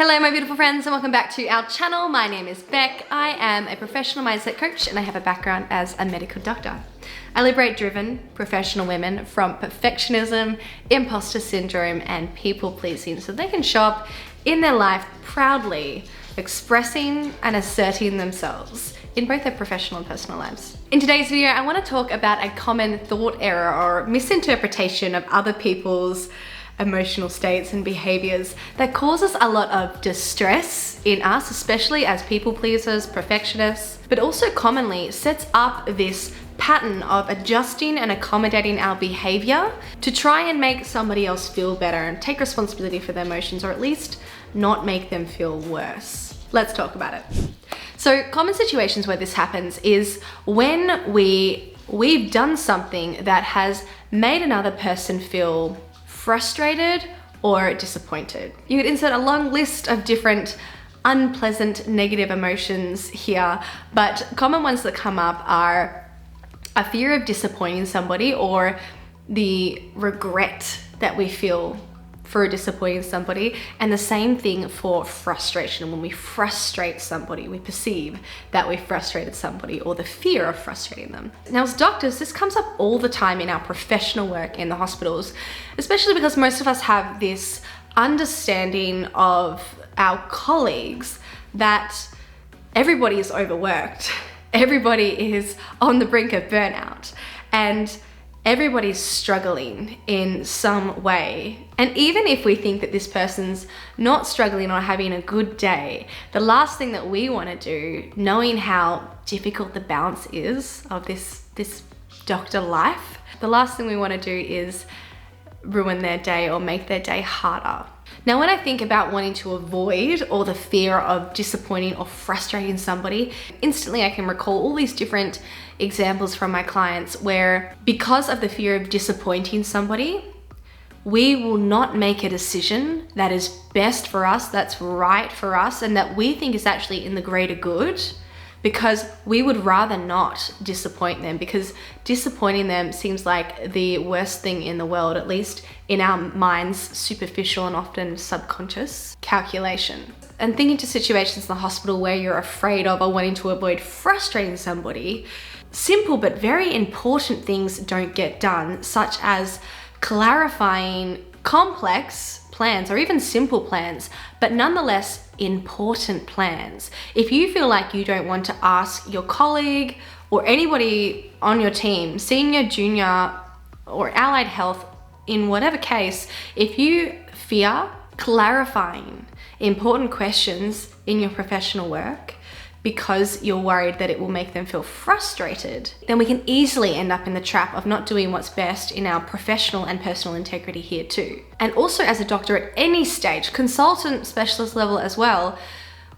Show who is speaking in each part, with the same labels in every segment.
Speaker 1: Hello my beautiful friends and welcome back to our channel. My name is Beck. I am a professional mindset coach and I have a background as a medical doctor. I liberate driven, professional women from perfectionism, imposter syndrome and people pleasing so they can show up in their life proudly, expressing and asserting themselves in both their professional and personal lives. In today's video, I want to talk about a common thought error or misinterpretation of other people's emotional states and behaviors that causes a lot of distress in us, especially as people pleasers, perfectionists, but also commonly sets up this pattern of adjusting and accommodating our behavior to try and make somebody else feel better and take responsibility for their emotions, or at least not make them feel worse. Let's talk about it. So common situations where this happens is when we've done something that has made another person feel frustrated or disappointed. You could insert a long list of different unpleasant negative emotions here, but common ones that come up are a fear of disappointing somebody or the regret that we feel for disappointing somebody, and the same thing for frustration. When we frustrate somebody, we perceive that we frustrated somebody, or the fear of frustrating them. Now as doctors, this comes up all the time in our professional work in the hospitals, especially because most of us have this understanding of our colleagues that everybody is overworked, everybody is on the brink of burnout, and everybody's struggling in some way. And even if we think that this person's not struggling or having a good day, the last thing that we want to do, knowing how difficult the balance is of this doctor life, the last thing we want to do is ruin their day or make their day harder. Now, when I think about wanting to avoid or the fear of disappointing or frustrating somebody, instantly I can recall all these different examples from my clients where, because of the fear of disappointing somebody, we will not make a decision that is best for us, that's right for us, and that we think is actually in the greater good, because we would rather not disappoint them, because disappointing them seems like the worst thing in the world, at least in our mind's superficial and often subconscious calculation. And thinking to situations in the hospital where you're afraid of or wanting to avoid frustrating somebody, simple but very important things don't get done, such as clarifying complex plans or even simple plans, but nonetheless important plans. If you feel like you don't want to ask your colleague or anybody on your team, senior, junior, or allied health, in whatever case, if you fear clarifying important questions in your professional work because you're worried that it will make them feel frustrated, then we can easily end up in the trap of not doing what's best in our professional and personal integrity here too. And also as a doctor at any stage, consultant, specialist level as well,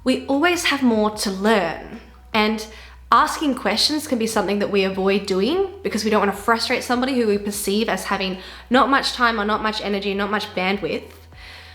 Speaker 1: we always have more to learn. And asking questions can be something that we avoid doing because we don't want to frustrate somebody who we perceive as having not much time or not much energy, not much bandwidth.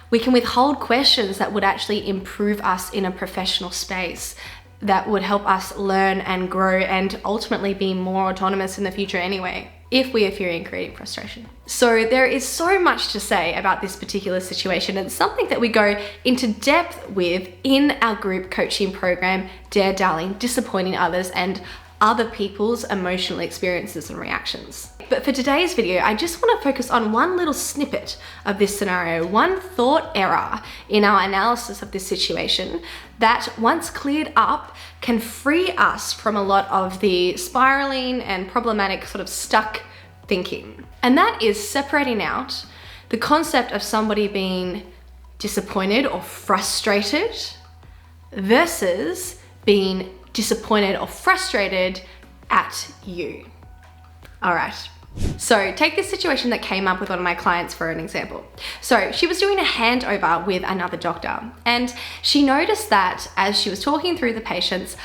Speaker 1: We can withhold questions that would actually improve us in a professional space, that would help us learn and grow and ultimately be more autonomous in the future anyway, if we are fearing creating frustration. So there is so much to say about this particular situation, and something that we go into depth with in our group coaching program, Dare Darling, Disappointing Others and Other People's Emotional Experiences and Reactions. But for today's video, I just want to focus on one little snippet of this scenario, one thought error in our analysis of this situation that, once cleared up, can free us from a lot of the spiraling and problematic sort of stuck thinking. And that is separating out the concept of somebody being disappointed or frustrated versus being disappointed or frustrated at you. All right. So take this situation that came up with one of my clients for an example. So she was doing a handover with another doctor, and she noticed that as she was talking through the patients,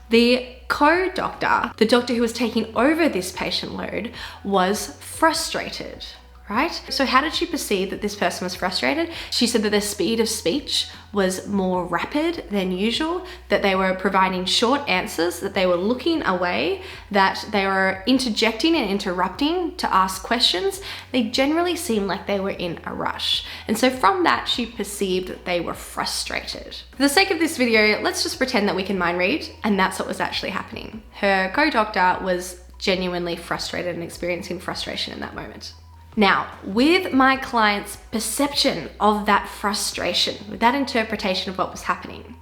Speaker 1: the co-doctor, the doctor who was taking over this patient load, was frustrated, right? So how did she perceive that this person was frustrated? She said that their speed of speech was more rapid than usual, that they were providing short answers, that they were looking away, that they were interjecting and interrupting to ask questions. They generally seemed like they were in a rush. And so from that, she perceived that they were frustrated. For the sake of this video, let's just pretend that we can mind read, and that's what was actually happening. Her co-doctor was genuinely frustrated and experiencing frustration in that moment. Now, with my client's perception of that frustration, with that interpretation of what was happening,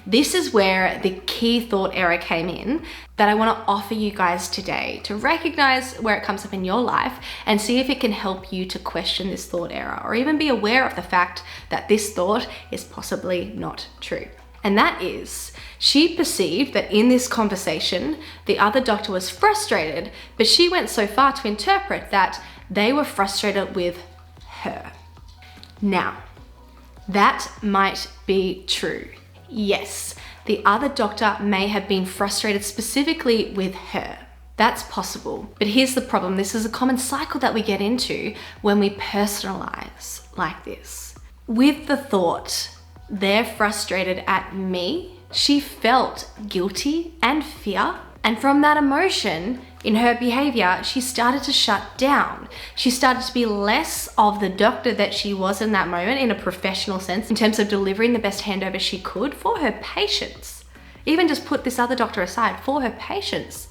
Speaker 1: this is where the key thought error came in that I want to offer you guys today to recognize where it comes up in your life and see if it can help you to question this thought error or even be aware of the fact that this thought is possibly not true. And that is, she perceived that in this conversation, the other doctor was frustrated, but she went so far to interpret that they were frustrated with her. Now, that might be true. Yes, the other doctor may have been frustrated specifically with her. That's possible. But here's the problem. This is a common cycle that we get into when we personalize like this. With the thought, they're frustrated at me, she felt guilty and fear. And from that emotion in her behavior, she started to shut down. She started to be less of the doctor that she was in that moment in a professional sense, in terms of delivering the best handover she could for her patients. Even just put this other doctor aside, for her patients.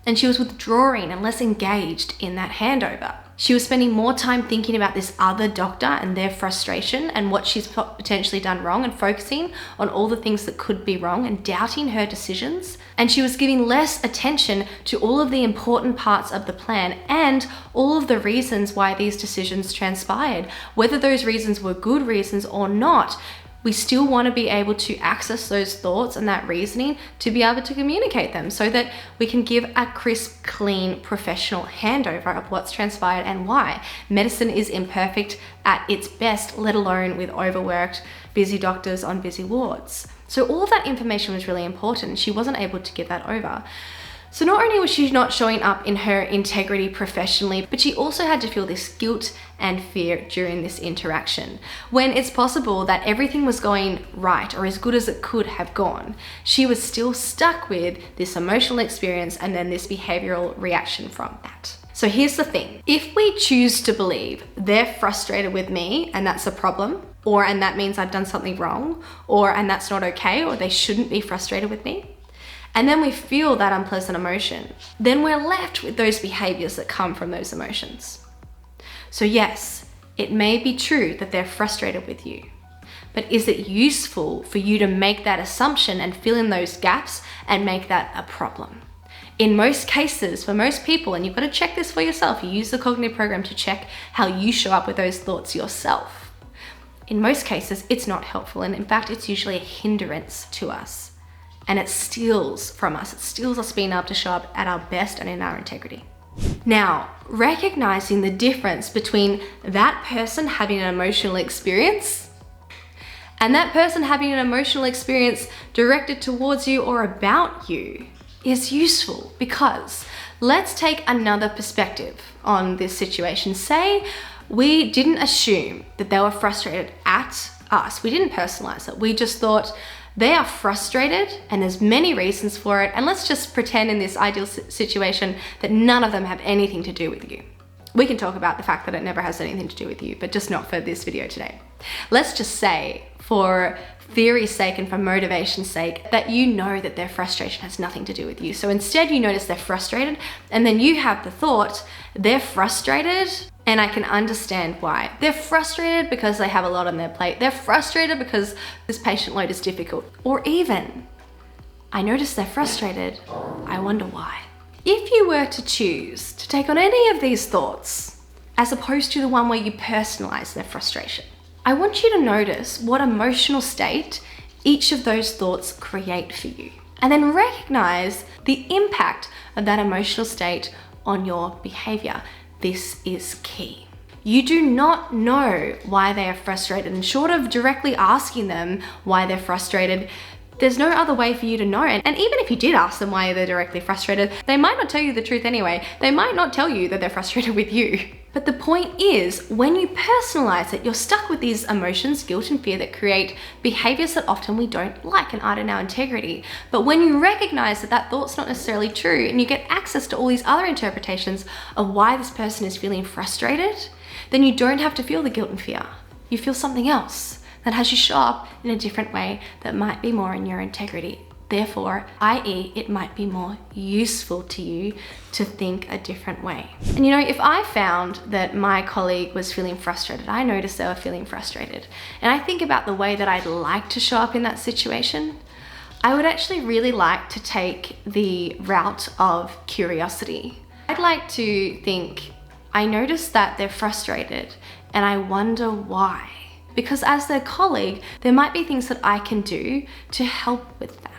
Speaker 1: And she was withdrawing and less engaged in that handover. She was spending more time thinking about this other doctor and their frustration and what she's potentially done wrong, and focusing on all the things that could be wrong and doubting her decisions. And she was giving less attention to all of the important parts of the plan and all of the reasons why these decisions transpired. Whether those reasons were good reasons or not, we still want to be able to access those thoughts and that reasoning to be able to communicate them so that we can give a crisp, clean, professional handover of what's transpired and why. Medicine is imperfect at its best, let alone with overworked, busy doctors on busy wards. So all of that information was really important. She wasn't able to give that over. So not only was she not showing up in her integrity professionally, but she also had to feel this guilt and fear during this interaction. When it's possible that everything was going right or as good as it could have gone, she was still stuck with this emotional experience and then this behavioral reaction from that. So here's the thing. If we choose to believe they're frustrated with me and that's a problem, and that means I've done something wrong, and that's not okay, or they shouldn't be frustrated with me, and then we feel that unpleasant emotion, then we're left with those behaviors that come from those emotions. So yes, it may be true that they're frustrated with you, but is it useful for you to make that assumption and fill in those gaps and make that a problem? In most cases, for most people, and you've got to check this for yourself, you use the cognitive program to check how you show up with those thoughts yourself. In most cases, it's not helpful, and in fact, it's usually a hindrance to us. And it steals from us. It steals us being able to show up at our best and in our integrity. Now, recognizing the difference between that person having an emotional experience and that person having an emotional experience directed towards you or about you is useful, because let's take another perspective on this situation. Say we didn't assume that they were frustrated at us. We didn't personalize it. We just thought, they are frustrated and there's many reasons for it. And let's just pretend in this ideal situation that none of them have anything to do with you. We can talk about the fact that it never has anything to do with you, but just not for this video today. Let's just say, for theory's sake and for motivation's sake, that you know that their frustration has nothing to do with you. So instead you notice they're frustrated, and then you have the thought, they're frustrated and I can understand why. They're frustrated because they have a lot on their plate. They're frustrated because this patient load is difficult. Or even, I notice they're frustrated, I wonder why. If you were to choose to take on any of these thoughts, as opposed to the one where you personalize their frustration, I want you to notice what emotional state each of those thoughts create for you. And then recognize the impact of that emotional state on your behavior. This is key. You do not know why they are frustrated, and short of directly asking them why they're frustrated, there's no other way for you to know. And even if you did ask them why they're directly frustrated, they might not tell you the truth anyway. They might not tell you that they're frustrated with you. But the point is, when you personalize it, you're stuck with these emotions, guilt and fear, that create behaviors that often we don't like and aren't in our integrity. But when you recognize that that thought's not necessarily true, and you get access to all these other interpretations of why this person is feeling frustrated, then you don't have to feel the guilt and fear. You feel something else that has you show up in a different way that might be more in your integrity. Therefore, i.e., it might be more useful to you to think a different way. And if I found that my colleague was feeling frustrated, I noticed they were feeling frustrated, and I think about the way that I'd like to show up in that situation, I would actually really like to take the route of curiosity. I'd like to think, I noticed that they're frustrated and I wonder why. Because as their colleague, there might be things that I can do to help with that.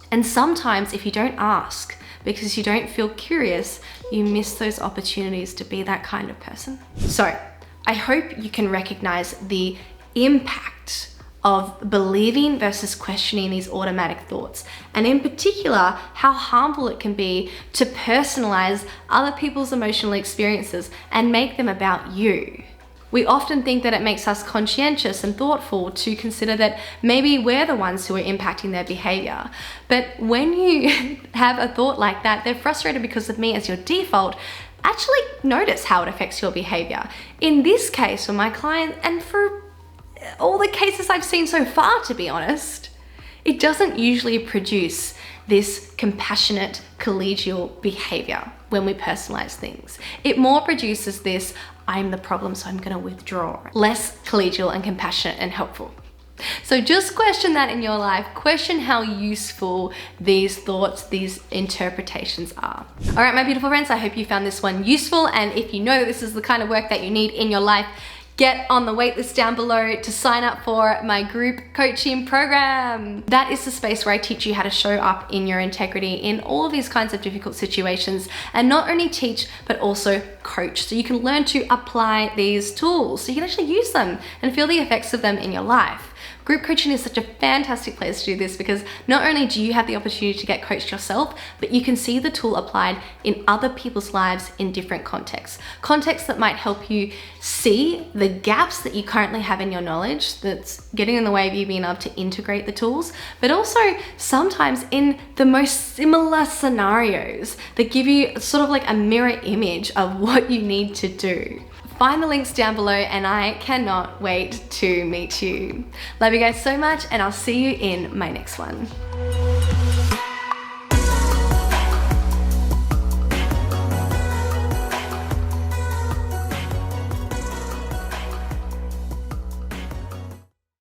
Speaker 1: And sometimes if you don't ask because you don't feel curious, you miss those opportunities to be that kind of person. So I hope you can recognize the impact of believing versus questioning these automatic thoughts, and in particular, how harmful it can be to personalize other people's emotional experiences and make them about you. We often think that it makes us conscientious and thoughtful to consider that maybe we're the ones who are impacting their behavior. But when you have a thought like that, they're frustrated because of me as your default, actually notice how it affects your behavior. In this case, for my client, and for all the cases I've seen so far, to be honest, it doesn't usually produce this compassionate, collegial behavior when we personalize things. It more produces this, I'm the problem, so I'm gonna withdraw. Less collegial and compassionate and helpful. So just question that in your life. Question how useful these thoughts, these interpretations are. All right, my beautiful friends, I hope you found this one useful. And if you know this is the kind of work that you need in your life, get on the waitlist down below to sign up for my group coaching program. That is the space where I teach you how to show up in your integrity in all of these kinds of difficult situations, and not only teach, but also coach. So you can learn to apply these tools so you can actually use them and feel the effects of them in your life. Group coaching is such a fantastic place to do this, because not only do you have the opportunity to get coached yourself, but you can see the tool applied in other people's lives in different contexts. Contexts that might help you see the gaps that you currently have in your knowledge that's getting in the way of you being able to integrate the tools, but also sometimes in the most similar scenarios that give you sort of like a mirror image of what you need to do. Find the links down below, and I cannot wait to meet you. Love you guys so much, and I'll see you in my next one.